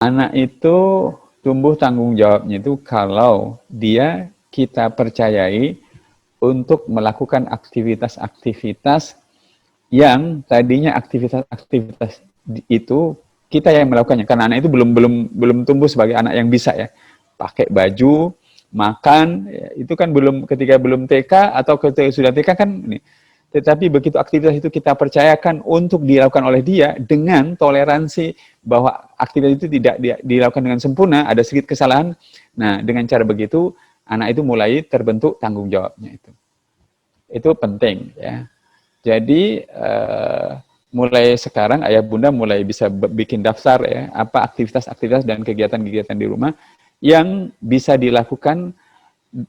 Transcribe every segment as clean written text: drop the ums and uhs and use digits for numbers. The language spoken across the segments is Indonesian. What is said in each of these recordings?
Anak itu tumbuh tanggung jawabnya itu kalau dia kita percayai untuk melakukan aktivitas-aktivitas yang tadinya aktivitas-aktivitas itu kita yang melakukannya, karena anak itu belum tumbuh sebagai anak yang bisa ya pakai baju, makan ya, itu kan belum, ketika belum TK atau ketika sudah TK kan ini. Tetapi begitu aktivitas itu kita percayakan untuk dilakukan oleh dia dengan toleransi bahwa aktivitas itu tidak dilakukan dengan sempurna, ada sedikit kesalahan. Nah, dengan cara begitu anak itu mulai terbentuk tanggung jawabnya itu. Itu penting ya. Jadi mulai sekarang ayah bunda mulai bisa bikin daftar ya, apa aktivitas-aktivitas dan kegiatan-kegiatan di rumah yang bisa dilakukan,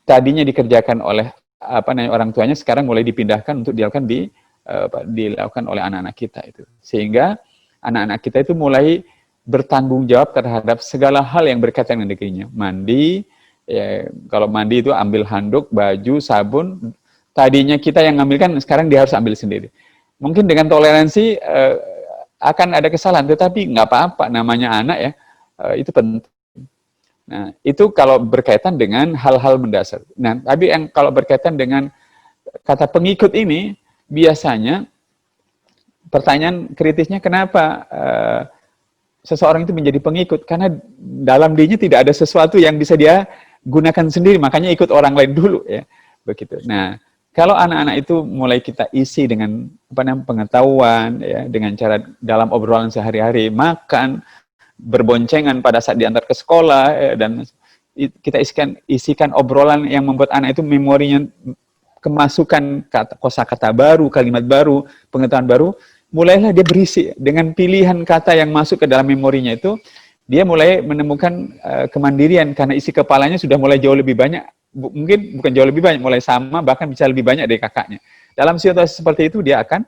tadinya dikerjakan oleh orang tuanya, sekarang mulai dipindahkan untuk dilakukan oleh anak-anak kita itu. Sehingga anak-anak kita itu mulai bertanggung jawab terhadap segala hal yang berkaitan dengan dirinya. Mandi, ya, kalau mandi itu ambil handuk, baju, sabun. Tadinya kita yang ngambil kan, sekarang dia harus ambil sendiri. Mungkin dengan toleransi akan ada kesalahan, tetapi nggak apa-apa, namanya anak ya, itu penting. Nah, itu kalau berkaitan dengan hal-hal mendasar. Nah, tapi yang kalau berkaitan dengan kata pengikut ini, biasanya pertanyaan kritisnya kenapa seseorang itu menjadi pengikut? Karena dalam dirinya tidak ada sesuatu yang bisa dia gunakan sendiri, makanya ikut orang lain dulu ya, begitu. Nah, kalau anak-anak itu mulai kita isi dengan pengetahuan ya, dengan cara dalam obrolan sehari-hari, makan, berboncengan pada saat diantar ke sekolah ya, dan kita isikan obrolan yang membuat anak itu memorinya kemasukan kosakata baru, kalimat baru, pengetahuan baru, mulailah dia berisi dengan pilihan kata yang masuk ke dalam memorinya itu, dia mulai menemukan kemandirian karena isi kepalanya sudah mulai jauh lebih banyak, mungkin bukan jauh lebih banyak, mulai sama, bahkan bisa lebih banyak dari kakaknya. Dalam situasi seperti itu dia akan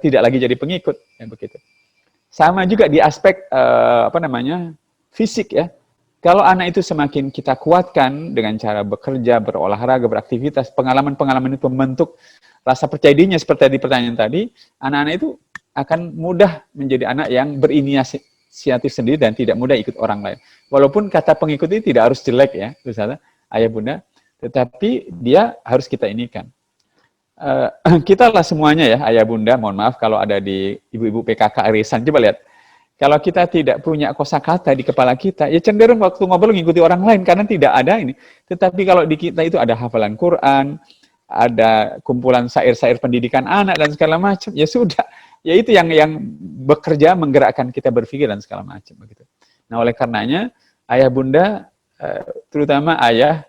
tidak lagi jadi pengikut, ya begitu. Sama juga di aspek fisik ya. Kalau anak itu semakin kita kuatkan dengan cara bekerja, berolahraga, beraktivitas, pengalaman-pengalaman itu membentuk rasa percaya dirinya seperti di pertanyaan tadi, anak-anak itu akan mudah menjadi anak yang berinisiatif sendiri dan tidak mudah ikut orang lain. Walaupun kata pengikut itu tidak harus jelek ya, misalnya ayah bunda, tetapi dia harus kita inikan. Kita lah semuanya ya, ayah bunda, mohon maaf kalau ada di ibu-ibu PKK arisan, coba lihat. Kalau kita tidak punya kosakata di kepala kita, ya cenderung waktu ngobrol mengikuti orang lain, karena tidak ada ini. Tetapi kalau di kita itu ada hafalan Quran, ada kumpulan syair-syair pendidikan anak, dan segala macam, ya sudah. Ya itu yang bekerja, menggerakkan kita berpikir, dan segala macam. Begitu. Nah, oleh karenanya, ayah bunda, terutama ayah,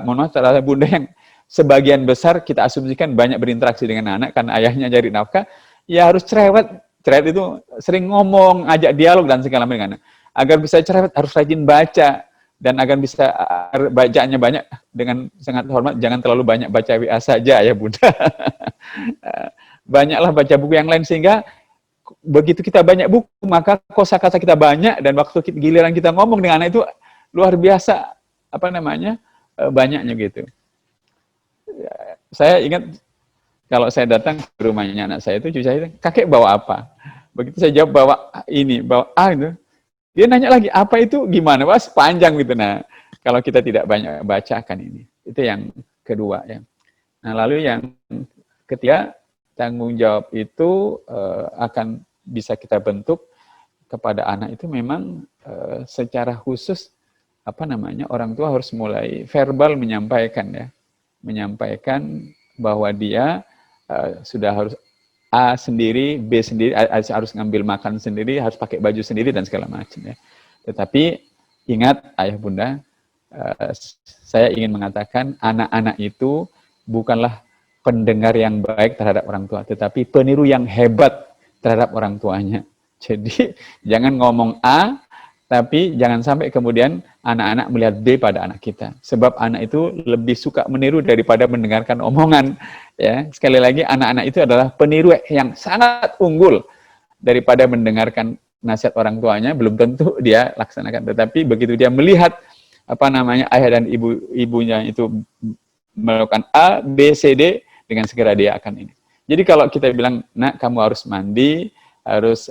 mohon maaf, terhadap bunda yang sebagian besar kita asumsikan banyak berinteraksi dengan anak karena ayahnya cari nafkah, ya harus cerewet. Cerewet itu sering ngomong, ajak dialog dan segala macam. Agar bisa cerewet harus rajin baca, dan agar bisa bacaannya banyak, dengan sangat hormat jangan terlalu banyak baca WA saja ya bunda. Banyaklah baca buku yang lain, sehingga begitu kita banyak buku maka kosakata kita banyak, dan waktu giliran kita ngomong dengan anak itu luar biasa banyaknya gitu. Saya ingat kalau saya datang ke rumahnya anak saya itu, cucu saya, kakek bawa apa? Begitu saya jawab bawa ini, bawa A itu, dia nanya lagi, apa itu gimana? Wah, panjang gitu. Nah, kalau kita tidak banyak bacakan ini, itu yang kedua ya. Nah, lalu yang ketiga, tanggung jawab itu akan bisa kita bentuk kepada anak itu memang secara khusus orang tua harus mulai verbal menyampaikan bahwa dia sudah harus A sendiri, B sendiri, harus ngambil makan sendiri, harus pakai baju sendiri, dan segala macam ya. Tetapi ingat ayah bunda, saya ingin mengatakan anak-anak itu bukanlah pendengar yang baik terhadap orang tua, tetapi peniru yang hebat terhadap orang tuanya. Jadi jangan ngomong A, tapi jangan sampai kemudian anak-anak melihat B pada anak kita. Sebab anak itu lebih suka meniru daripada mendengarkan omongan. Ya, sekali lagi, anak-anak itu adalah peniru yang sangat unggul daripada mendengarkan nasihat orang tuanya. Belum tentu dia laksanakan. Tetapi begitu dia melihat ayah dan ibunya itu melakukan A, B, C, D, dengan segera dia akan ini. Jadi kalau kita bilang, nak kamu harus mandi, harus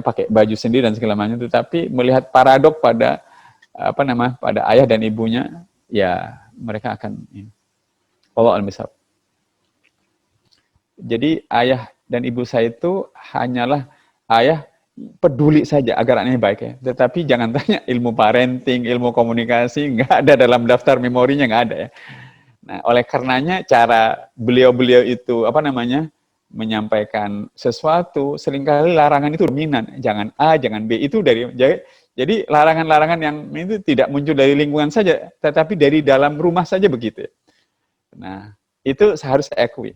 pakai baju sendiri dan segala macam, tetapi melihat paradok pada pada ayah dan ibunya, ya mereka akan ini. Allah al-misal. Jadi ayah dan ibu saya itu hanyalah ayah peduli saja agar anaknya baik ya. Tetapi jangan tanya ilmu parenting, ilmu komunikasi, nggak ada dalam daftar memorinya, nggak ada ya. Nah, oleh karenanya cara beliau-beliau itu menyampaikan sesuatu, seringkali larangan itu dominan. Jangan A, jangan B, itu jadi larangan-larangan yang itu tidak muncul dari lingkungan saja, tetapi dari dalam rumah saja begitu ya. Nah, itu harus saya akui.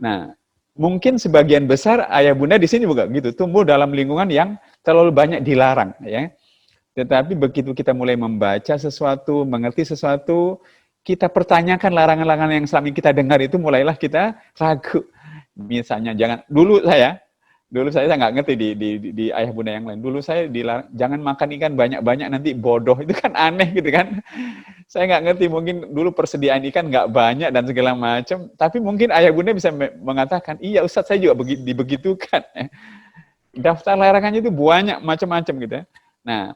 Nah, mungkin sebagian besar ayah bunda di sini juga gitu, tumbuh dalam lingkungan yang terlalu banyak dilarang, ya. Tetapi begitu kita mulai membaca sesuatu, mengerti sesuatu, kita pertanyakan larangan-larangan yang selama ini kita dengar itu, mulailah kita ragu. Misalnya, dulu saya nggak ngerti di ayah bunda yang lain. Dulu saya dilarang, jangan makan ikan banyak-banyak nanti bodoh, itu kan aneh gitu kan. Saya nggak ngerti, mungkin dulu persediaan ikan nggak banyak dan segala macam, tapi mungkin ayah bunda bisa mengatakan, iya Ustadz saya juga dibegitukan. Daftar larangannya itu banyak macam-macam gitu ya. Nah,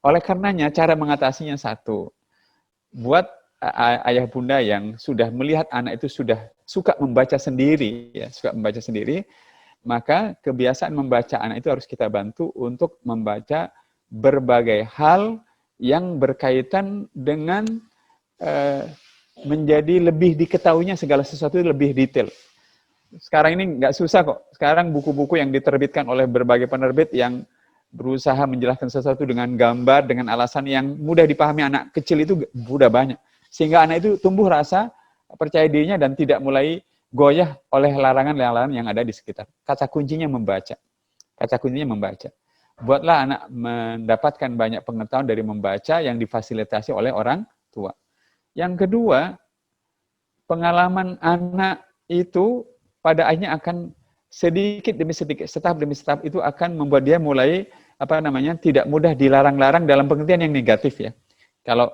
oleh karenanya cara mengatasinya satu, buat ayah bunda yang sudah melihat anak itu sudah suka membaca sendiri, ya, maka kebiasaan membaca anak itu harus kita bantu untuk membaca berbagai hal yang berkaitan dengan menjadi lebih diketahuinya segala sesuatu lebih detail. Sekarang ini nggak susah kok. Sekarang buku-buku yang diterbitkan oleh berbagai penerbit yang berusaha menjelaskan sesuatu dengan gambar, dengan alasan yang mudah dipahami anak kecil itu sudah banyak. Sehingga anak itu tumbuh rasa percaya dirinya dan tidak mulai goyah oleh larangan-larangan yang ada di sekitar. Kata kuncinya membaca. Buatlah anak mendapatkan banyak pengetahuan dari membaca yang difasilitasi oleh orang tua. Yang kedua, pengalaman anak itu pada akhirnya akan sedikit demi sedikit, setahap demi setahap itu akan membuat dia mulai tidak mudah dilarang-larang dalam pengertian yang negatif ya. Kalau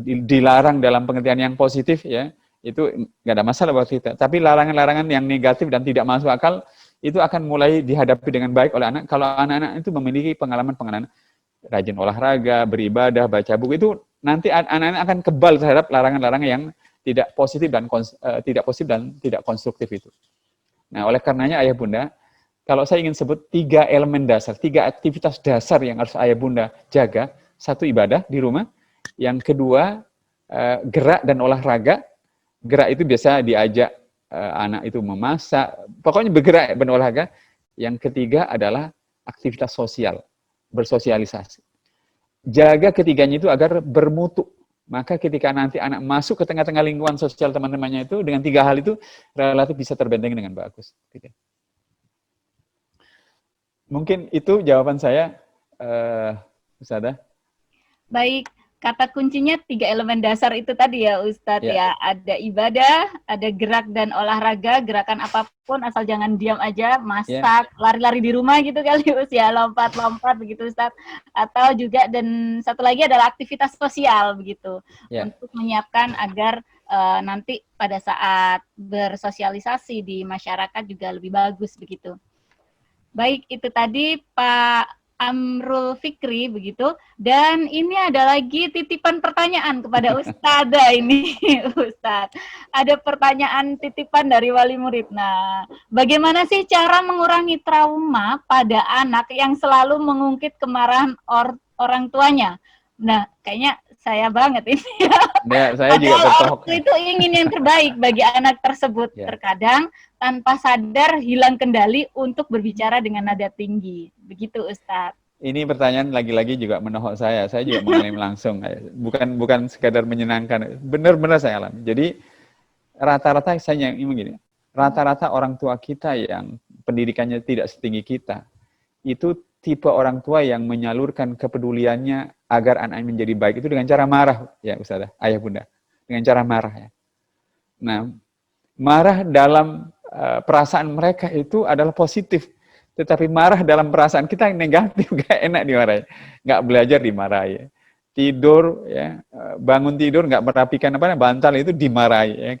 dilarang dalam pengertian yang positif ya, itu nggak ada masalah buat kita. Tapi larangan-larangan yang negatif dan tidak masuk akal itu akan mulai dihadapi dengan baik oleh anak. Kalau anak-anak itu memiliki pengalaman-pengalaman rajin olahraga, beribadah, baca buku, itu nanti anak-anak akan kebal terhadap larangan-larangan yang tidak positif dan tidak konstruktif itu. Nah, oleh karenanya ayah bunda, kalau saya ingin sebut 3 elemen dasar, 3 aktivitas dasar yang harus ayah bunda jaga. Satu, ibadah di rumah. Yang kedua, gerak dan olahraga. Gerak itu biasa diajak anak itu memasak, pokoknya bergerak dan olahraga. Yang ketiga adalah aktivitas sosial, bersosialisasi. Jaga ketiganya itu agar bermutu. Maka ketika nanti anak masuk ke tengah-tengah lingkungan sosial teman-temannya itu, dengan 3 hal itu relatif bisa terbenteng dengan bagus. Mungkin itu jawaban saya, Ustazah. Baik. Kata kuncinya 3 elemen dasar itu tadi ya Ustadz ya. Ada ibadah, ada gerak dan olahraga, gerakan apapun asal jangan diam aja, masak, lari-lari di rumah gitu kali ya, lompat-lompat begitu Ustadz. Atau juga, dan satu lagi adalah aktivitas sosial begitu, untuk menyiapkan agar nanti pada saat bersosialisasi di masyarakat juga lebih bagus begitu. Baik, itu tadi Pak Amrul Fikri begitu, dan ini ada lagi titipan pertanyaan kepada Ustazah ini Ustadz. Ada pertanyaan titipan dari wali murid. Nah, bagaimana sih cara mengurangi trauma pada anak yang selalu mengungkit kemarahan orang tuanya? Nah, kayaknya saya banget ini. Ya, saya juga bertohok. Itu ingin yang terbaik bagi anak tersebut. Terkadang tanpa sadar hilang kendali untuk berbicara dengan nada tinggi. Begitu Ustadz. Ini pertanyaan lagi-lagi juga menohok saya. Saya juga mengalami langsung. Bukan sekadar menyenangkan. Benar-benar saya alami. Jadi rata-rata saya ingin begini. Rata-rata orang tua kita yang pendidikannya tidak setinggi kita, itu tipe orang tua yang menyalurkan kepeduliannya agar anak menjadi baik itu dengan cara marah, ya Ustazah, ayah bunda. Dengan cara marah ya. Nah, marah dalam perasaan mereka itu adalah positif. Tetapi marah dalam perasaan kita yang negatif, gak enak dimarahi. Gak belajar dimarahi. Tidur, ya, bangun tidur gak merapikan bantal itu dimarahi. Ya.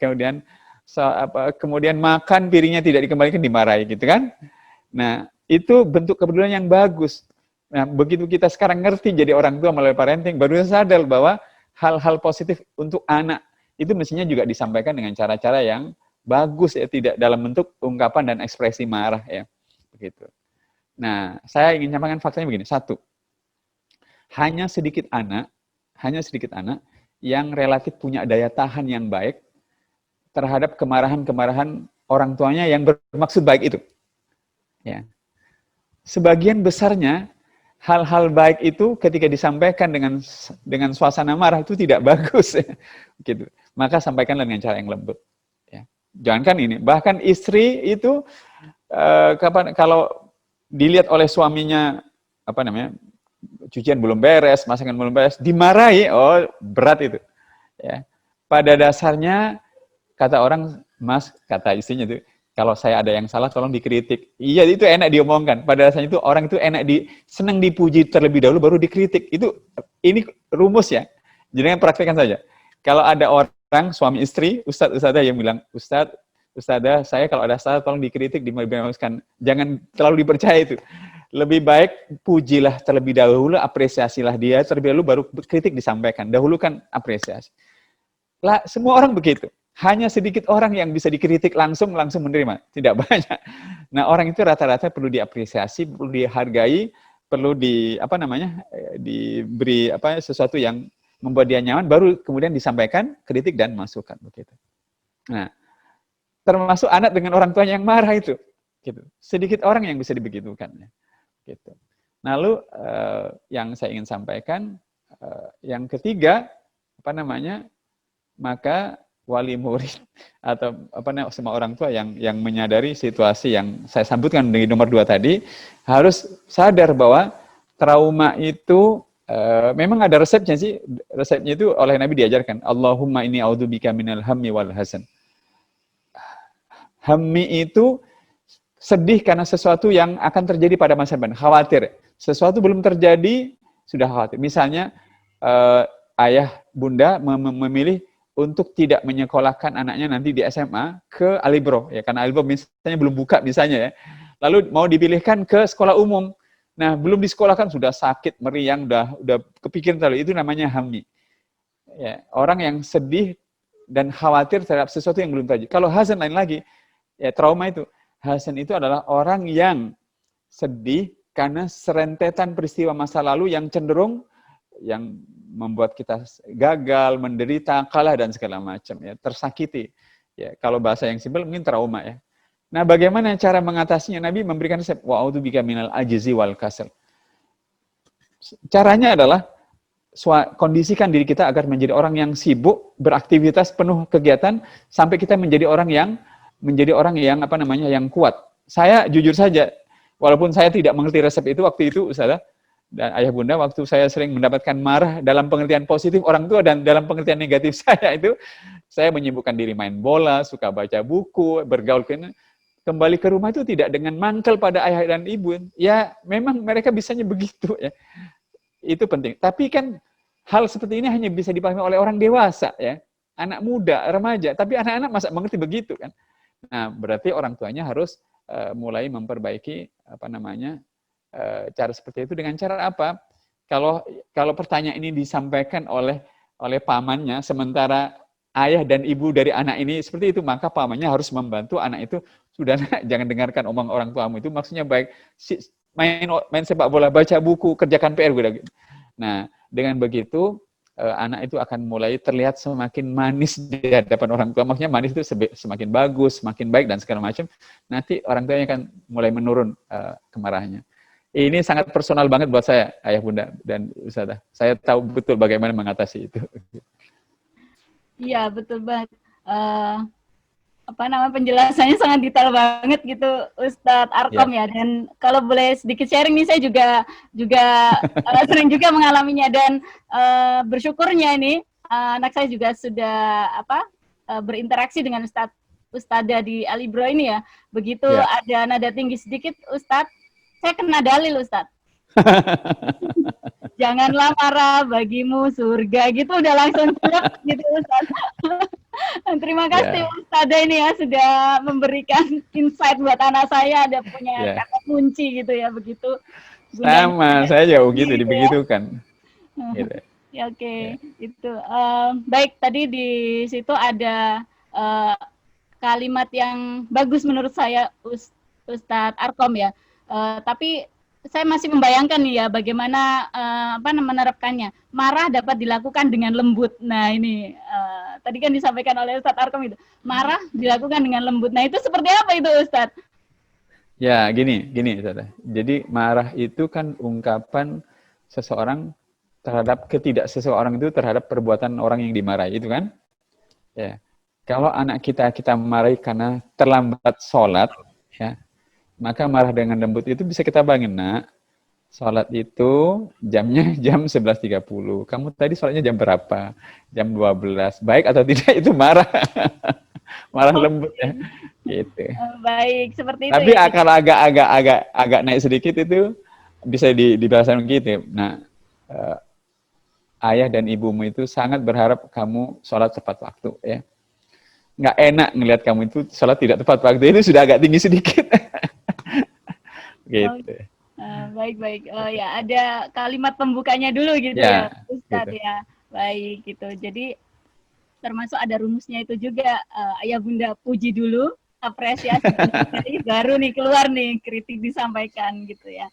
Kemudian makan piringnya tidak dikembalikan dimarahi, gitu kan? Nah, Itu bentuk kepedulian yang bagus. Nah, begitu kita sekarang ngerti jadi orang tua melalui parenting, baru sadar bahwa hal-hal positif untuk anak itu mestinya juga disampaikan dengan cara-cara yang bagus ya, tidak dalam bentuk ungkapan dan ekspresi marah ya. Begitu. Nah, saya ingin sampaikan faktanya begini. Satu, hanya sedikit anak yang relatif punya daya tahan yang baik terhadap kemarahan-kemarahan orang tuanya yang bermaksud baik itu. Ya. Sebagian besarnya hal-hal baik itu ketika disampaikan dengan suasana marah itu tidak bagus, ya. Gitu. Maka sampaikanlah dengan cara yang lembut. Ya. Jangankan ini, bahkan istri itu kalau dilihat oleh suaminya cucian belum beres, masakan belum beres, dimarahi, oh berat itu. Ya. Pada dasarnya kata orang, Mas, kata istrinya itu, kalau saya ada yang salah tolong dikritik. Iya, itu enak diomongkan. Pada dasarnya itu orang itu enak senang dipuji terlebih dahulu baru dikritik. Ini rumus ya. Jadi praktekkan saja. Kalau ada orang suami istri, ustadz yang bilang, ustadzah, saya kalau ada salah tolong dikritik, dimaksudkan. Jangan terlalu dipercaya itu. Lebih baik pujilah terlebih dahulu, apresiasilah dia terlebih dahulu, baru kritik disampaikan. Dahulukan apresiasi. Lah, semua orang begitu. Hanya sedikit orang yang bisa dikritik langsung menerima, tidak banyak. Nah, orang itu rata-rata perlu diapresiasi, perlu dihargai, perlu diberi sesuatu yang membuat dia nyaman, baru kemudian disampaikan kritik dan masukan begitu. Nah, termasuk anak dengan orang tuanya yang marah itu, gitu. Sedikit orang yang bisa dibegitukan, ya. Gitu. Lalu yang saya ingin sampaikan, yang ketiga, maka wali murid atau semua orang tua yang menyadari situasi yang saya sambutkan di nomor 2 tadi, harus sadar bahwa trauma itu memang ada resepnya sih. Resepnya itu oleh Nabi diajarkan, Allahumma inni a'udzubika minal hammi wal hazan. Hammi itu sedih karena sesuatu yang akan terjadi pada masa depan, khawatir. Sesuatu belum terjadi sudah khawatir. Misalnya ayah bunda memilih untuk tidak menyekolahkan anaknya nanti di SMA ke Alibro, ya, karena Alibro misalnya belum buka misalnya, ya. Lalu mau dipilihkan ke sekolah umum. Nah, belum disekolahkan sudah sakit, meriang, udah kepikiran terlalu, itu namanya hammi. Ya, orang yang sedih dan khawatir terhadap sesuatu yang belum terjadi. Kalau hazan lain lagi, ya trauma itu. Hazan itu adalah orang yang sedih karena serentetan peristiwa masa lalu yang cenderung yang membuat kita gagal, menderita, kalah dan segala macam, ya, tersakiti. Ya, kalau bahasa yang simpel mungkin trauma, ya. Nah, bagaimana cara mengatasinya? Nabi memberikan resep, wa'udzubika minal ajzi wal kasal. Caranya adalah kondisikan diri kita agar menjadi orang yang sibuk, beraktivitas, penuh kegiatan, sampai kita menjadi orang yang yang kuat. Saya jujur saja, walaupun saya tidak mengerti resep itu waktu itu, Ustazah dan ayah bunda, waktu saya sering mendapatkan marah dalam pengertian positif orang tua dan dalam pengertian negatif saya itu, saya menyibukkan diri main bola, suka baca buku, bergaul, kembali ke rumah itu tidak dengan mangkel pada ayah dan ibu. Ya, memang mereka bisanya begitu, ya. Itu penting. Tapi kan hal seperti ini hanya bisa dipahami oleh orang dewasa, ya. Anak muda, remaja, tapi anak-anak masa mengerti begitu, kan. Nah, berarti orang tuanya harus mulai memperbaiki cara seperti itu. Dengan cara apa? Kalau pertanyaan ini disampaikan oleh pamannya, sementara ayah dan ibu dari anak ini seperti itu, maka pamannya harus membantu anak itu, sudah, jangan dengarkan omong orang tuamu itu, maksudnya baik, main sepak bola, baca buku, kerjakan PR gitu. Nah, dengan begitu anak itu akan mulai terlihat semakin manis di hadapan orang tua. Maksudnya manis itu semakin bagus, semakin baik dan segala macam. Nanti orang tuanya akan mulai menurun kemarahannya. Ini sangat personal banget buat saya, ayah bunda dan Ustazah. Saya tahu betul bagaimana mengatasi itu. Iya, betul banget. Penjelasannya sangat detail banget gitu, Ustadz Arkom, ya. Dan kalau boleh sedikit sharing nih, saya juga sering juga mengalaminya, dan bersyukurnya ini anak saya juga sudah berinteraksi dengan Ustadzah di Alibro ini, ya. Begitu ada nada tinggi sedikit, Ustadz, saya kena dalil, Ustadz. Janganlah marah, bagimu surga, gitu, udah langsung siap gitu, Ustadz. Terima kasih Ustazah ini ya sudah memberikan insight buat anak saya, ada punya kata kunci gitu ya, begitu. Sama, saya jauh gitu, dibegitukan. Gitu. Ya, oke. Itu baik, tadi di situ ada kalimat yang bagus menurut saya Ustadz Arkom ya. Tapi saya masih membayangkan nih ya bagaimana menerapkannya. Marah dapat dilakukan dengan lembut. Nah ini tadi kan disampaikan oleh Ustadz Arkom itu. Marah dilakukan dengan lembut. Nah itu seperti apa itu Ustadz? Ya gini Ustadz. Jadi marah itu kan ungkapan seseorang terhadap seseorang itu terhadap perbuatan orang yang dimarahi itu kan. Ya. Kalau anak kita marahi karena terlambat sholat, ya, maka marah dengan lembut itu bisa kita bangin, nak. Sholat itu jamnya jam 11.30. Kamu tadi sholatnya jam berapa? Jam 12. Baik atau tidak itu marah. Marah lembut ya. Gitu. Baik, seperti itu. Tapi ya. Kalau agak naik sedikit itu bisa dibahasakan gitu. Nah, ayah dan ibumu itu sangat berharap kamu sholat tepat waktu ya. Nggak enak ngelihat kamu itu sholat tidak tepat waktu, itu sudah agak tinggi sedikit. Gitu. Baik. Ya ada kalimat pembukanya dulu gitu ya Ustadz gitu. Ya. Baik gitu. Jadi termasuk ada rumusnya itu juga, ayah bunda puji dulu, apresiasi baru nih keluar nih kritik disampaikan gitu ya.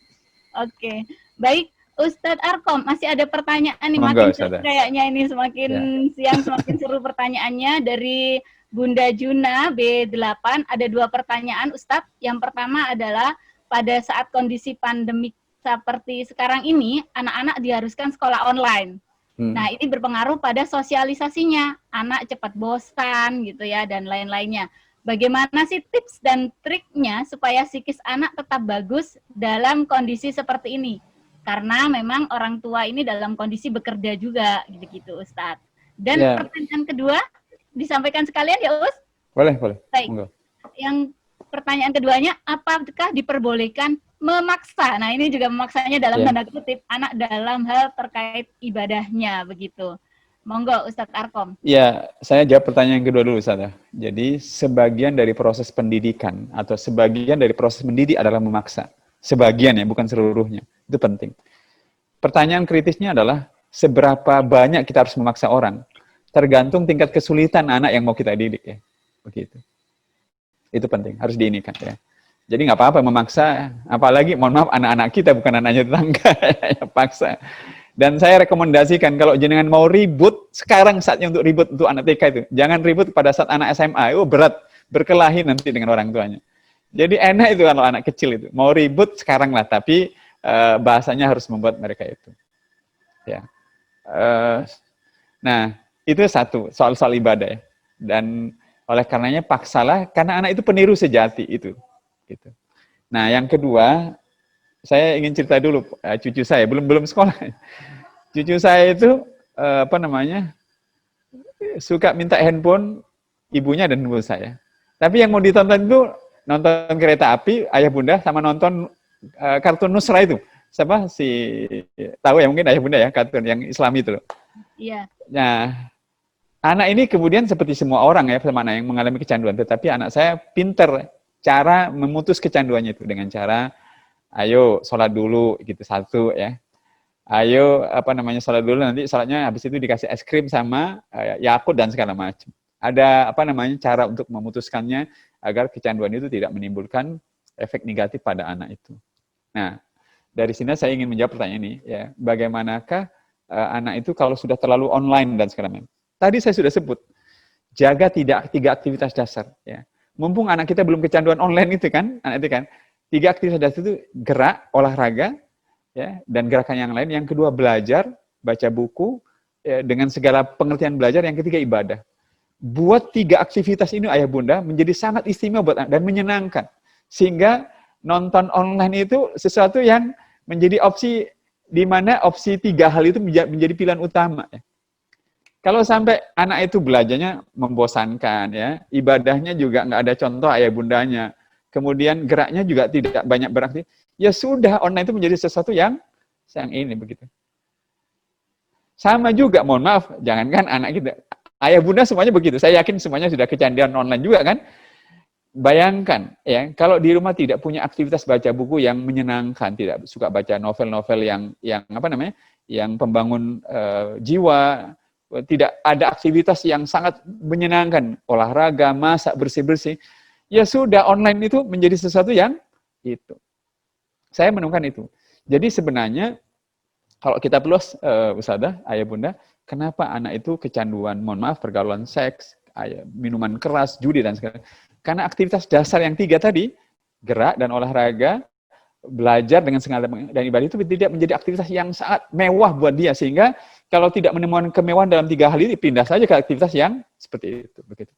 Oke. Baik. Ustadz Arkom, masih ada pertanyaan nih, makin seru kayaknya ini, semakin siang semakin seru pertanyaannya dari Bunda Juna B8. Ada 2 pertanyaan Ustadz. Yang pertama adalah pada saat kondisi pandemik seperti sekarang ini, anak-anak diharuskan sekolah online. Nah ini berpengaruh pada sosialisasinya, anak cepat bosan gitu ya dan lain-lainnya. Bagaimana sih tips dan triknya supaya psikis anak tetap bagus dalam kondisi seperti ini? Karena memang orang tua ini dalam kondisi bekerja juga, gitu-gitu Ustadz. Dan pertanyaan kedua, disampaikan sekalian ya Us? Boleh. Baik. Yang pertanyaan keduanya, apakah diperbolehkan memaksa? Nah ini juga memaksanya dalam tanda kutip, anak dalam hal terkait ibadahnya, begitu. Monggo Ustadz Arkom. Ya, saya jawab pertanyaan yang kedua dulu Ustadz. Jadi sebagian dari proses pendidikan atau sebagian dari proses mendidik adalah memaksa. Sebagian ya, bukan seluruhnya. Itu penting. Pertanyaan kritisnya adalah seberapa banyak kita harus memaksa orang. Tergantung tingkat kesulitan anak yang mau kita didik ya. Begitu. Itu penting, harus diinikan ya. Jadi nggak apa-apa memaksa, apalagi mohon maaf anak-anak kita bukan anaknya tetangga yang paksa. Dan saya rekomendasikan kalau jenengan mau ribut, sekarang saatnya untuk ribut untuk anak TK itu. Jangan ribut pada saat anak SMA, itu berat, berkelahi nanti dengan orang tuanya. Jadi enak itu kalau anak kecil itu. Mau ribut sekarang lah, tapi bahasanya harus membuat mereka itu. Ya. Nah, itu satu, soal ibadah ya. Dan oleh karenanya paksalah, karena anak itu peniru sejati itu. Gitu. Nah, yang kedua, saya ingin cerita dulu cucu saya, belum sekolah. Cucu saya itu, suka minta handphone ibunya dan ibu saya. Tapi yang mau ditonton itu, nonton kereta api, ayah bunda, sama nonton kartun Nusra itu. Siapa tahu ya mungkin ayah bunda ya, kartun yang Islami itu loh. Iya. Nah, anak ini kemudian seperti semua orang ya, yang mengalami kecanduan, tetapi anak saya pinter cara memutus kecanduannya itu dengan cara, ayo sholat dulu gitu, satu ya. Ayo sholat dulu, nanti sholatnya habis itu dikasih es krim sama Yakult dan segala macam. Ada cara untuk memutuskannya agar kecanduan itu tidak menimbulkan efek negatif pada anak itu. Nah, dari sini saya ingin menjawab pertanyaan ini ya, bagaimanakah anak itu kalau sudah terlalu online dan segala macam. Tadi saya sudah sebut, jaga 3 aktivitas dasar ya. Mumpung anak kita belum kecanduan online itu kan, anak itu kan, 3 aktivitas dasar itu gerak, olahraga, ya, dan gerakan yang lain. Yang kedua belajar, baca buku, ya, dengan segala pengertian belajar. Yang ketiga ibadah. Buat 3 aktivitas ini ayah bunda menjadi sangat istimewa buat anak dan menyenangkan. Sehingga nonton online itu sesuatu yang menjadi opsi, di mana opsi 3 hal itu menjadi pilihan utama. Ya. Kalau sampai anak itu belajarnya membosankan, ya, ibadahnya juga nggak ada contoh ayah bundanya, kemudian geraknya juga tidak banyak beraktivitas, ya sudah, online itu menjadi sesuatu yang ini begitu. Sama juga, mohon maaf, jangankan anak kita, Ayah bunda semuanya begitu. Saya yakin semuanya sudah kecanduan online juga kan. Bayangkan ya, kalau di rumah tidak punya aktivitas baca buku yang menyenangkan, tidak suka baca novel-novel yang apa namanya, yang pembangun jiwa, tidak ada aktivitas yang sangat menyenangkan, olahraga, masak, bersih-bersih, ya sudah online itu menjadi sesuatu yang itu. Saya menemukan itu. Jadi sebenarnya kalau kita plus Ustazah, ayah bunda, kenapa anak itu kecanduan, mohon maaf, pergaulan seks, minuman keras, judi dan sebagainya. Karena aktivitas dasar yang 3 tadi, gerak dan olahraga, belajar dengan segala dan ibadah itu tidak menjadi aktivitas yang sangat mewah buat dia, sehingga kalau tidak menemukan kemewahan dalam 3 hal ini, pindah saja ke aktivitas yang seperti itu. Begitu.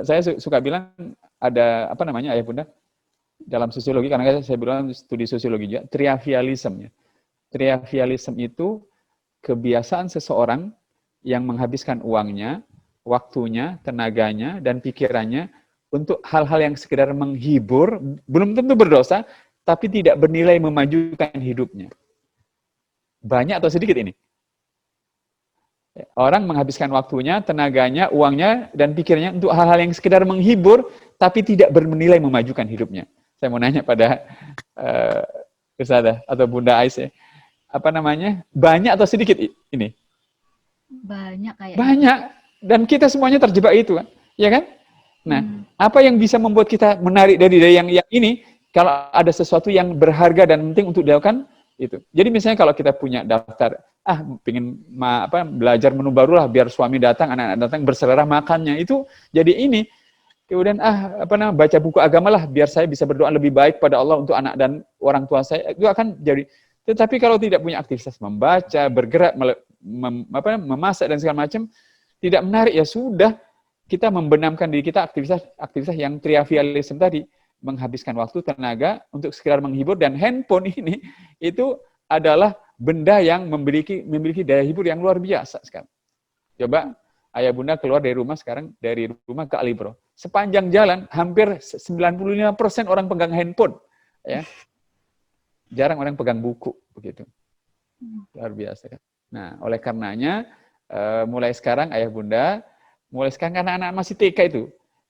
Saya suka bilang ada apa namanya ayah bunda dalam sosiologi, karena saya bilang studi sosiologi juga, trivialism ya. Trivialism itu kebiasaan seseorang yang menghabiskan uangnya, waktunya, tenaganya, dan pikirannya untuk hal-hal yang sekedar menghibur, belum tentu berdosa, tapi tidak bernilai memajukan hidupnya. Banyak atau sedikit ini? Orang menghabiskan waktunya, tenaganya, uangnya, dan pikirannya untuk hal-hal yang sekedar menghibur, tapi tidak bernilai memajukan hidupnya. Saya mau nanya pada Ustazah atau Bunda Ais ya, apa namanya, banyak atau sedikit ini? Banyak kayaknya. Banyak. Dan kita semuanya terjebak itu kan, ya kan? Nah, apa yang bisa membuat kita menarik dari yang ini? Kalau ada sesuatu yang berharga dan penting untuk dilakukan, itu. Jadi misalnya kalau kita punya daftar, pengen belajar menu baru lah, biar suami datang, anak-anak datang, berselera makannya, itu jadi ini. Kemudian baca buku agama lah, biar saya bisa berdoa lebih baik pada Allah untuk anak dan orang tua saya, itu akan jadi. Tetapi kalau tidak punya aktivitas membaca, bergerak, memasak dan segala macam, tidak menarik, ya sudah, kita membenamkan diri kita aktivitas yang trivialism tadi, menghabiskan waktu, tenaga untuk sekedar menghibur, dan handphone ini itu adalah benda yang memiliki daya hibur yang luar biasa sekarang. Coba ayah bunda keluar dari rumah sekarang, dari rumah ke Alibro, sepanjang jalan hampir 95% orang pegang handphone, ya. Jarang orang pegang buku begitu. Luar biasa kan. Nah, oleh karenanya mulai sekarang ayah bunda, mulai sekarang anak-anak masih TK itu,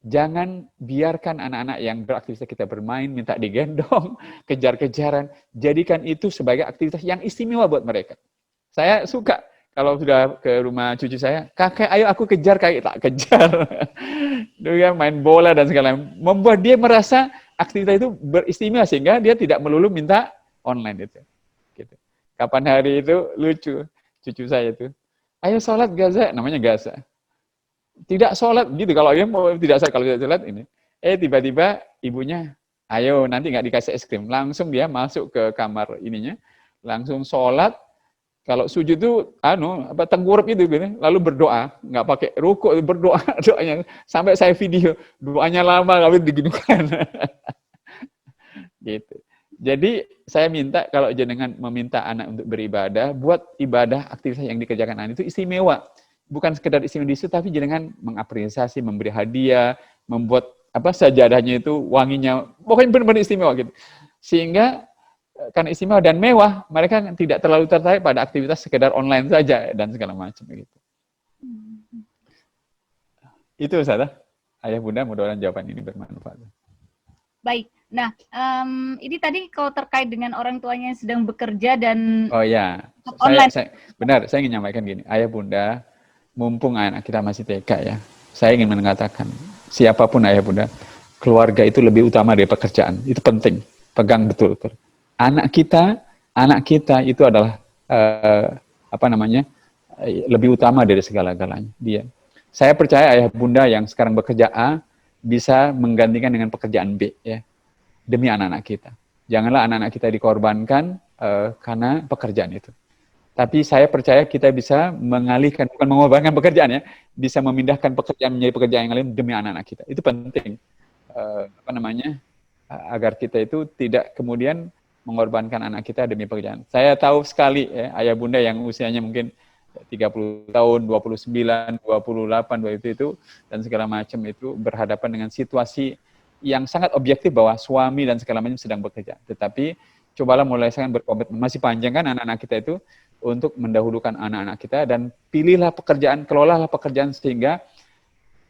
jangan biarkan anak-anak yang beraktivitas kita bermain, minta digendong, kejar-kejaran, jadikan itu sebagai aktivitas yang istimewa buat mereka. Saya suka kalau sudah ke rumah cucu saya, kakek ayo aku kejar, kakek tak kejar. Dia main bola dan segala macam, membuat dia merasa aktivitas itu beristimewa, sehingga dia tidak melulu minta online itu. Gitu. Kapan hari itu lucu, cucu saya itu, ayo sholat Gaza, namanya Gaza. Tidak sholat gitu, kalau dia mau tidak sholat ini. Tiba-tiba ibunya, ayo nanti nggak dikasih es krim. Langsung dia masuk ke kamar ininya, langsung sholat. Kalau sujud itu tengkurap itu gitu, lalu berdoa, nggak pakai rukuk, berdoa, doanya sampai saya video, doanya lama kali diginikan. Gitu. Jadi saya minta kalau jenengan meminta anak untuk beribadah, buat ibadah aktivitas yang dikerjakan anak itu istimewa. Bukan sekedar istimewa di situ, tapi jenengan mengapresiasi, memberi hadiah, membuat sajadahnya itu wanginya, pokoknya benar-benar istimewa gitu. Sehingga karena istimewa dan mewah, mereka tidak terlalu tertarik pada aktivitas sekedar online saja dan segala macam gitu. Itu Ustazah. Ayah bunda, mudah-mudahan jawaban ini bermanfaat. Baik. Nah, ini tadi kalau terkait dengan orang tuanya yang sedang bekerja dan online. Benar, saya ingin menyampaikan gini. Ayah bunda, mumpung anak kita masih TK ya, saya ingin mengatakan, siapapun ayah bunda, keluarga itu lebih utama dari pekerjaan. Itu penting. Pegang betul-betul. Anak kita itu adalah lebih utama dari segala-galanya. Saya percaya ayah bunda yang sekarang bekerja A bisa menggantikan dengan pekerjaan B ya, demi anak-anak kita. Janganlah anak-anak kita dikorbankan karena pekerjaan itu. Tapi saya percaya kita bisa mengalihkan, bukan mengorbankan pekerjaan ya, bisa memindahkan pekerjaan menjadi pekerjaan yang lain demi anak-anak kita. Itu penting. Agar kita itu tidak kemudian mengorbankan anak kita demi pekerjaan. Saya tahu sekali ya, ayah bunda yang usianya mungkin 30 tahun, 29, 28, itu dan segala macam itu berhadapan dengan situasi yang sangat objektif bahwa suami dan segala macam sedang bekerja. Tetapi cobalah mulai sekarang berkomitmen, masih panjang kan anak-anak kita itu untuk mendahulukan anak-anak kita, dan pilihlah pekerjaan, kelolalah pekerjaan sehingga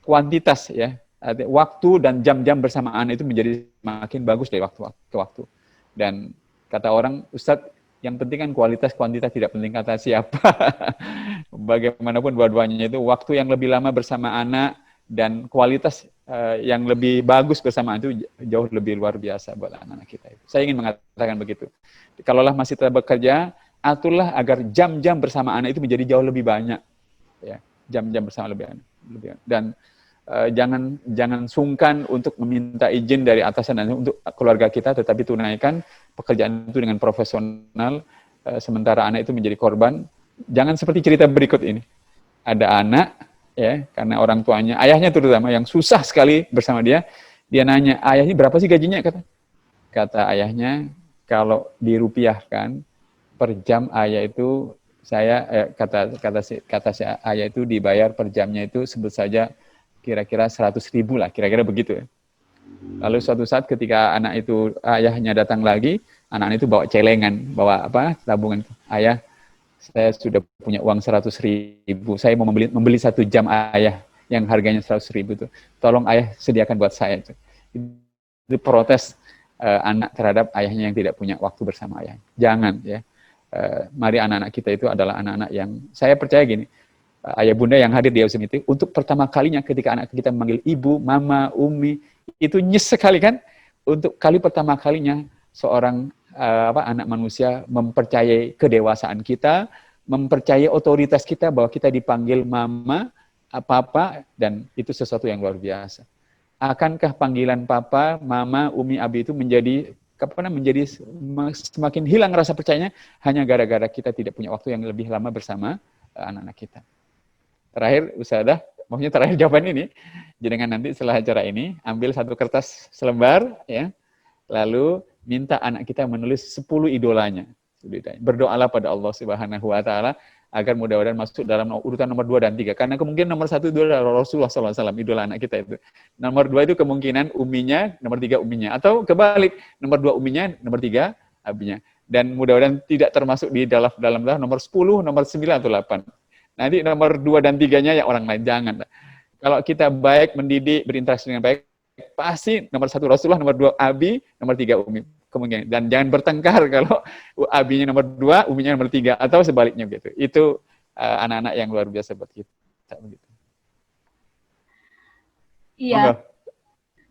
kuantitas ya, waktu dan jam-jam bersama anak itu menjadi makin bagus dari waktu ke waktu. Dan kata orang, Ustadz, yang penting kan kualitas, kuantitas tidak penting kata siapa. Bagaimanapun dua-duanya itu, waktu yang lebih lama bersama anak dan kualitas yang lebih bagus bersama itu jauh lebih luar biasa buat anak-anak kita. Saya ingin mengatakan begitu. Kalaulah masih tetap bekerja, aturlah agar jam-jam bersama anak itu menjadi jauh lebih banyak, ya, jam-jam bersama lebih banyak. Dan jangan sungkan untuk meminta izin dari atasan dan untuk keluarga kita, tetapi tunaikan pekerjaan itu dengan profesional, sementara anak itu menjadi korban. Jangan seperti cerita berikut ini. Ada anak, ya, karena orang tuanya, ayahnya terutama yang susah sekali bersama dia nanya, ayah ini berapa sih gajinya? Kata ayahnya, kalau dirupiahkan per jam ayah itu kata si ayah itu dibayar per jamnya itu sebut saja kira-kira 100.000 lah, kira-kira begitu ya. Lalu suatu saat ketika ayahnya datang lagi, anak-anak itu bawa celengan, bawa tabungan. Ayah, saya sudah punya uang 100.000, saya mau membeli 1 jam ayah yang harganya 100.000 itu. Tolong ayah sediakan buat saya. Itu protes anak terhadap ayahnya yang tidak punya waktu bersama ayah. Jangan ya. Mari anak-anak kita itu adalah anak-anak yang, saya percaya gini, ayah bunda yang hadir di Ausum itu, untuk pertama kalinya ketika anak kita memanggil ibu, mama, umi, itu nyes sekali kan? Untuk kali pertama kalinya seorang anak manusia mempercayai kedewasaan kita, mempercayai otoritas kita bahwa kita dipanggil mama, papa, dan itu sesuatu yang luar biasa. Akankah panggilan papa, mama, umi, abi itu menjadi semakin hilang rasa percayanya hanya gara-gara kita tidak punya waktu yang lebih lama bersama anak-anak kita. Terakhir, Ustadzah, maksudnya terakhir jawaban ini, jenengan nanti setelah acara ini, ambil 1 kertas selembar, ya, lalu minta anak kita menulis 10 idolanya. Berdoalah pada Allah Subhanahu wa Ta'ala agar mudah-mudahan masuk dalam urutan nomor 2 dan 3. Karena kemungkinan nomor 1 itu adalah Rasulullah SAW, idola anak kita itu. Nomor 2 itu kemungkinan uminya, nomor 3 uminya. Atau kebalik, nomor 2 uminya, nomor 3 abinya. Dan mudah-mudahan tidak termasuk di dalam nomor 10, nomor 9 atau 8. Nanti nomor 2 dan 3-nya ya orang lain, jangan. Kalau kita baik, mendidik, berinteraksi dengan baik, pasti nomor 1 Rasulullah, nomor 2 abi, nomor 3 umi. Kemungkinan. Dan jangan bertengkar kalau abinya nomor 2, uminya nomor 3, atau sebaliknya gitu. Itu anak-anak yang luar biasa buat kita. Begitu. Iya. Moga.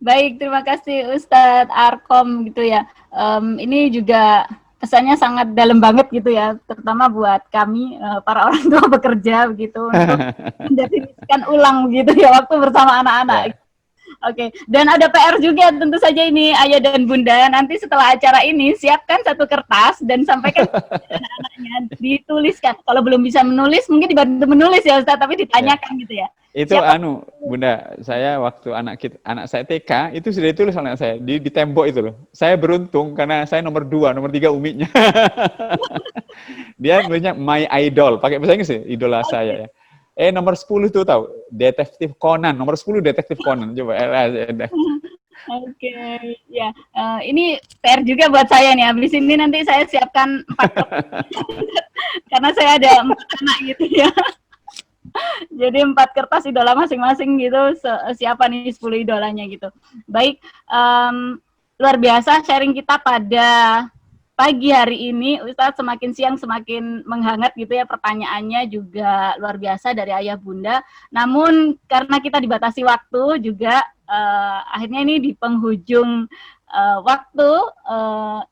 Baik, terima kasih Ustadz Arkom gitu ya. Ini juga pesannya sangat dalam banget gitu ya, terutama buat kami para orang tua bekerja begitu untuk mendefinisikan ulang gitu ya waktu bersama anak-anak. Yeah. Oke, dan ada PR juga tentu saja ini ayah dan bunda, nanti setelah acara ini siapkan 1 kertas dan sampaikan anak-anaknya, dituliskan. Kalau belum bisa menulis mungkin dibantu menulis ya Ustaz, tapi ditanyakan gitu ya. Itu Bunda, saya waktu anak saya TK itu sudah ditulis anak saya di tembok itu loh. Saya beruntung karena saya nomor 2, nomor 3 uminya. Dia nulisnya my idol, pakai bahasa Inggris ya, idola saya ya. Nomor 10 tuh tahu, Detektif Conan, nomor 10 Detektif Conan, coba. Oke, ya. Ini PR juga buat saya nih, habis ini nanti saya siapkan 4 karena saya ada 4 anak gitu ya. Jadi 4 kertas idola masing-masing gitu, siapa nih 10 idolanya gitu. Baik, luar biasa sharing kita pada pagi hari ini, Ustadz, semakin siang semakin menghangat gitu ya, pertanyaannya juga luar biasa dari ayah bunda. Namun karena kita dibatasi waktu juga, akhirnya ini di penghujung waktu,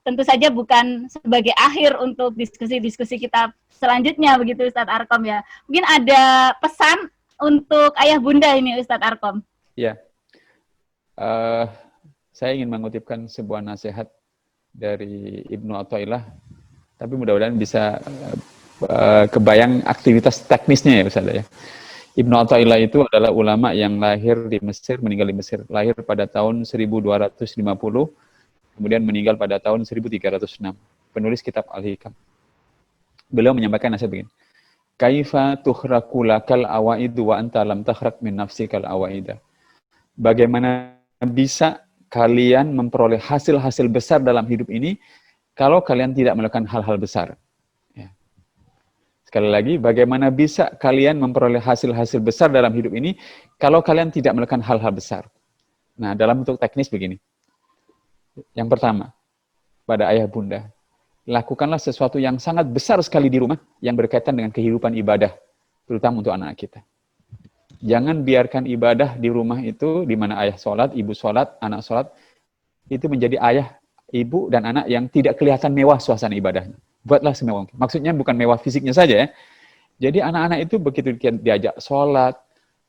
tentu saja bukan sebagai akhir untuk diskusi-diskusi kita selanjutnya begitu Ustadz Arkom ya. Mungkin ada pesan untuk ayah bunda ini Ustadz Arkom. Ya, saya ingin mengutipkan sebuah nasihat dari Ibnu Athaillah, tapi mudah-mudahan bisa kebayang aktivitas teknisnya ya Ustaz ya. Ibnu Athaillah itu adalah ulama yang lahir di Mesir, meninggal di Mesir. Lahir pada tahun 1250, kemudian meninggal pada tahun 1306. Penulis kitab Al-Hikam. Beliau menyampaikan nasihat begini. Kaifa tukhraku lakal awaidu wa anta lam takhrak min nafsikal awaida. Bagaimana bisa kalian memperoleh hasil-hasil besar dalam hidup ini kalau kalian tidak melakukan hal-hal besar. Ya. Sekali lagi, bagaimana bisa kalian memperoleh hasil-hasil besar dalam hidup ini kalau kalian tidak melakukan hal-hal besar? Nah, dalam bentuk teknis begini. Yang pertama, pada ayah bunda, lakukanlah sesuatu yang sangat besar sekali di rumah yang berkaitan dengan kehidupan ibadah, terutama untuk anak kita. Jangan biarkan ibadah di rumah itu, di mana ayah sholat, ibu sholat, anak sholat, itu menjadi ayah, ibu, dan anak yang tidak kelihatan mewah suasana ibadahnya. Buatlah semewah mungkin. Maksudnya bukan mewah fisiknya saja ya. Jadi anak-anak itu begitu diajak sholat,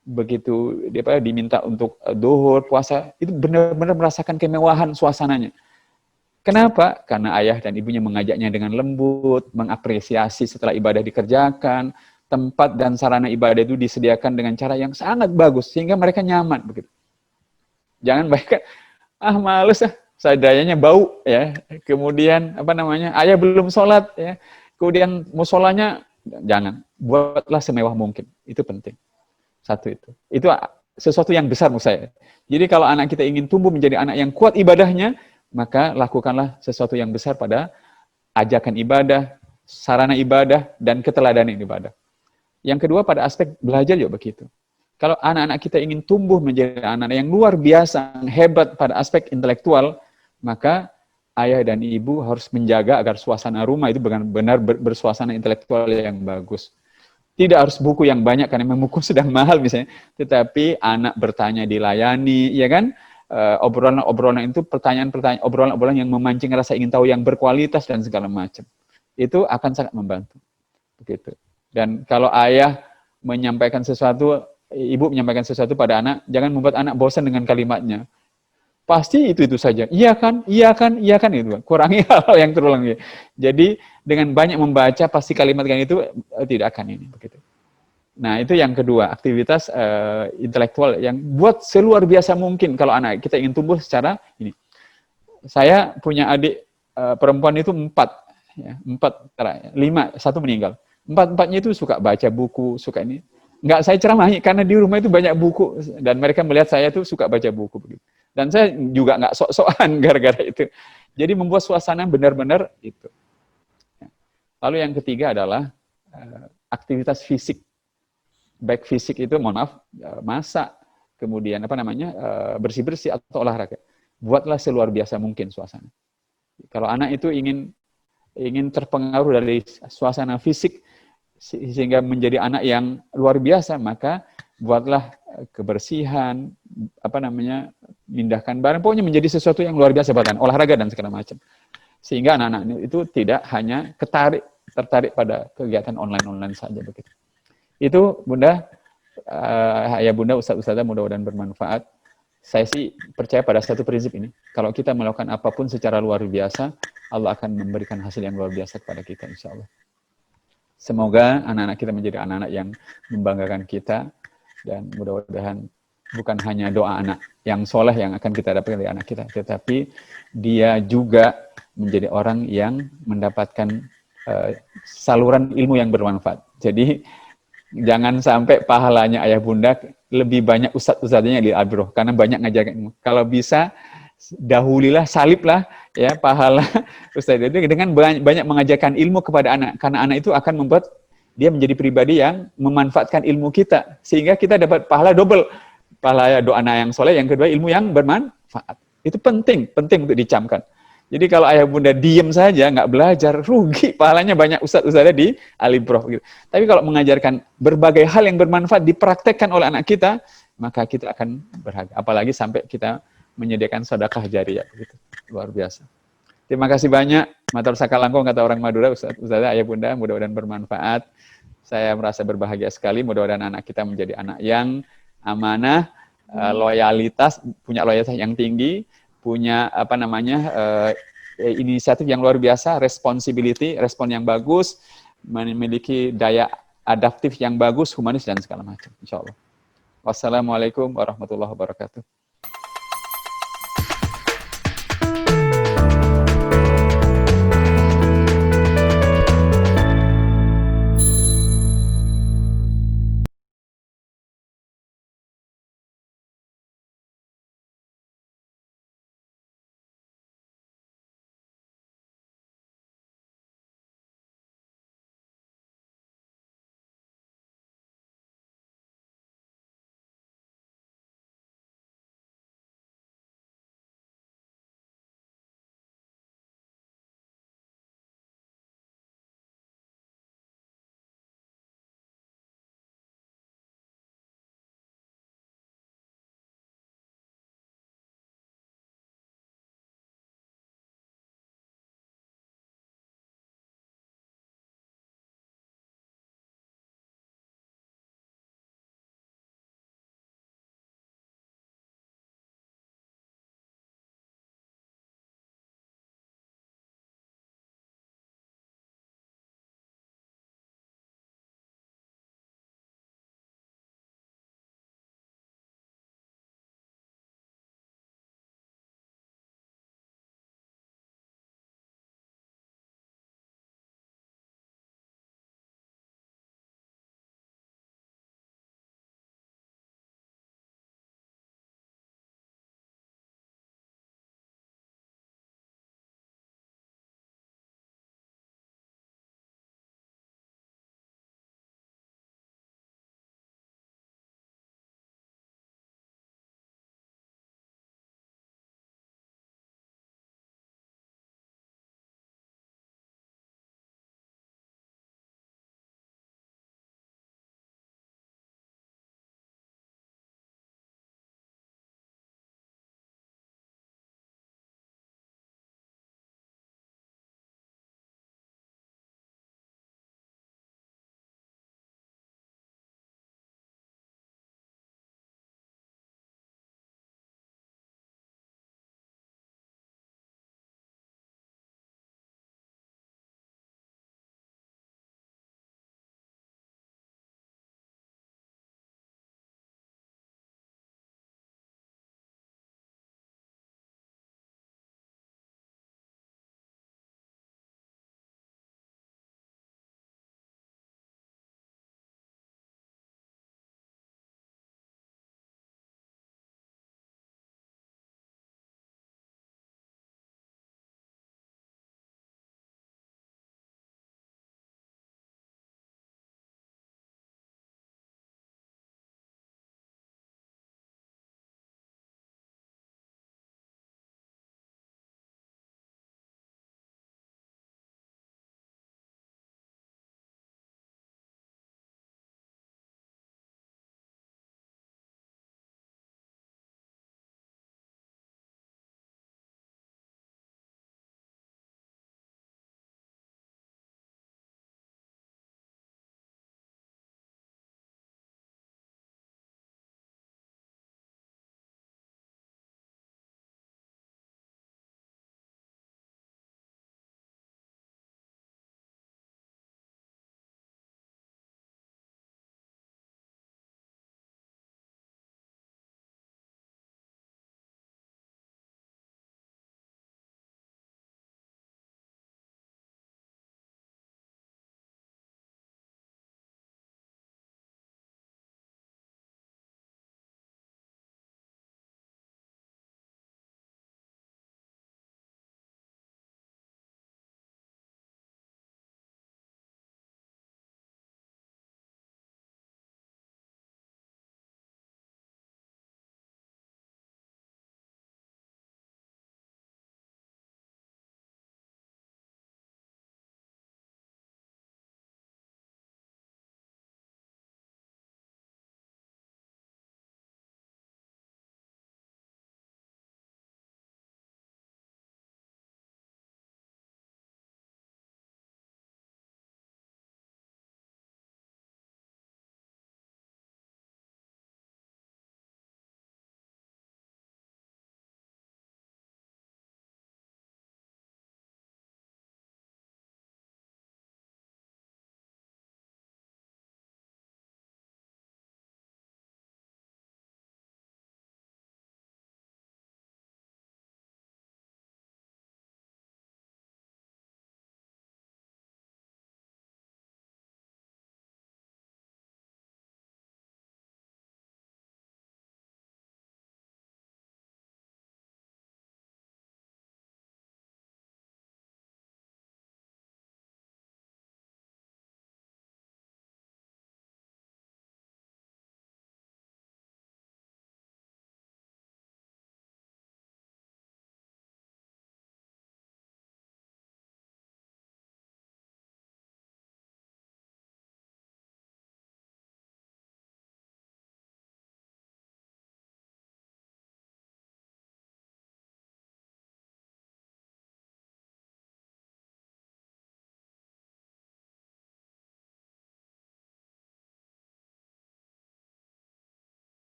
begitu diminta untuk duhur, puasa, itu benar-benar merasakan kemewahan suasananya. Kenapa? Karena ayah dan ibunya mengajaknya dengan lembut, mengapresiasi setelah ibadah dikerjakan, tempat dan sarana ibadah itu disediakan dengan cara yang sangat bagus, sehingga mereka nyaman. Begitu. Jangan mereka, males seadanya bau ya. Kemudian ayah belum sholat ya. Kemudian musolanya jangan, buatlah semewah mungkin. Itu penting. Satu itu. Itu sesuatu yang besar menurut saya. Jadi kalau anak kita ingin tumbuh menjadi anak yang kuat ibadahnya, maka lakukanlah sesuatu yang besar pada ajakan ibadah, sarana ibadah, dan keteladanan ibadah. Yang kedua pada aspek belajar juga begitu. Kalau anak-anak kita ingin tumbuh menjadi anak yang luar biasa, hebat pada aspek intelektual, maka ayah dan ibu harus menjaga agar suasana rumah itu benar-benar bersuasana intelektual yang bagus. Tidak harus buku yang banyak karena memang buku sudah mahal misalnya, tetapi anak bertanya dilayani, ya kan? Obrolan-obrolan itu pertanyaan-pertanyaan, obrolan-obrolan yang memancing rasa ingin tahu yang berkualitas dan segala macam. Itu akan sangat membantu. Begitu. Dan kalau ayah menyampaikan sesuatu, ibu menyampaikan sesuatu pada anak, jangan membuat anak bosan dengan kalimatnya. Pasti itu saja. Iya kan, itu. Kurangi hal yang terulang. Jadi dengan banyak membaca, pasti kalimat itu tidak akan ini. Begitu. Nah itu yang kedua, aktivitas intelektual yang buat seluar biasa mungkin kalau anak kita ingin tumbuh secara ini. Saya punya adik perempuan itu 5, 1 meninggal. 4-4-nya itu suka baca buku, suka ini. Nggak saya ceramahi, karena di rumah itu banyak buku, dan mereka melihat saya itu suka baca buku. Begitu. Dan saya juga nggak sok-sokan gara-gara itu. Jadi membuat suasana benar-benar itu. Lalu yang ketiga adalah aktivitas fisik. Baik fisik itu, masak, kemudian bersih-bersih atau olahraga. Buatlah seluar biasa mungkin suasana. Kalau anak itu ingin terpengaruh dari suasana fisik, sehingga menjadi anak yang luar biasa, maka buatlah kebersihan, mindahkan barang, pokoknya menjadi sesuatu yang luar biasa, bahkan olahraga dan segala macam. Sehingga anak-anak itu tidak hanya tertarik pada kegiatan online saja begitu. Itu Bunda, ya Bunda, Ustaz-Ustazah, mudah-mudahan bermanfaat. Saya sih percaya pada satu prinsip ini. Kalau kita melakukan apapun secara luar biasa, Allah akan memberikan hasil yang luar biasa kepada kita, insya Allah. Semoga anak-anak kita menjadi anak-anak yang membanggakan kita, dan mudah-mudahan bukan hanya doa anak yang soleh yang akan kita dapatkan dari anak kita, tetapi dia juga menjadi orang yang mendapatkan saluran ilmu yang bermanfaat. Jadi jangan sampai pahalanya ayah bunda lebih banyak ustadz-ustadznya di Al-Biro, karena banyak ngajarin ilmu. Kalau bisa dahulilah, saliblah ya pahala ustadz itu dengan banyak mengajarkan ilmu kepada anak, karena anak itu akan membuat dia menjadi pribadi yang memanfaatkan ilmu kita, sehingga kita dapat pahala double, pahala doa anak yang soleh, yang kedua ilmu yang bermanfaat. Itu penting untuk dicamkan. Jadi kalau ayah bunda diem saja, nggak belajar, rugi, pahalanya banyak ustadz-ustadznya di Al-Biro gitu. Tapi kalau mengajarkan berbagai hal yang bermanfaat dipraktekkan oleh anak kita, maka kita akan berharga. Apalagi sampai kita menyediakan sedekah jariyah gitu. Luar biasa. Terima kasih banyak. Matur sakalangkung kata orang Madura, ustazah, ayah bunda, mudah-mudahan bermanfaat. Saya merasa berbahagia sekali, mudah-mudahan anak kita menjadi anak yang amanah, loyalitas, punya loyalitas yang tinggi, punya inisiatif yang luar biasa, respon yang bagus, memiliki daya adaptif yang bagus, humanis dan segala macam. Insya Allah. Wassalamualaikum warahmatullahi wabarakatuh.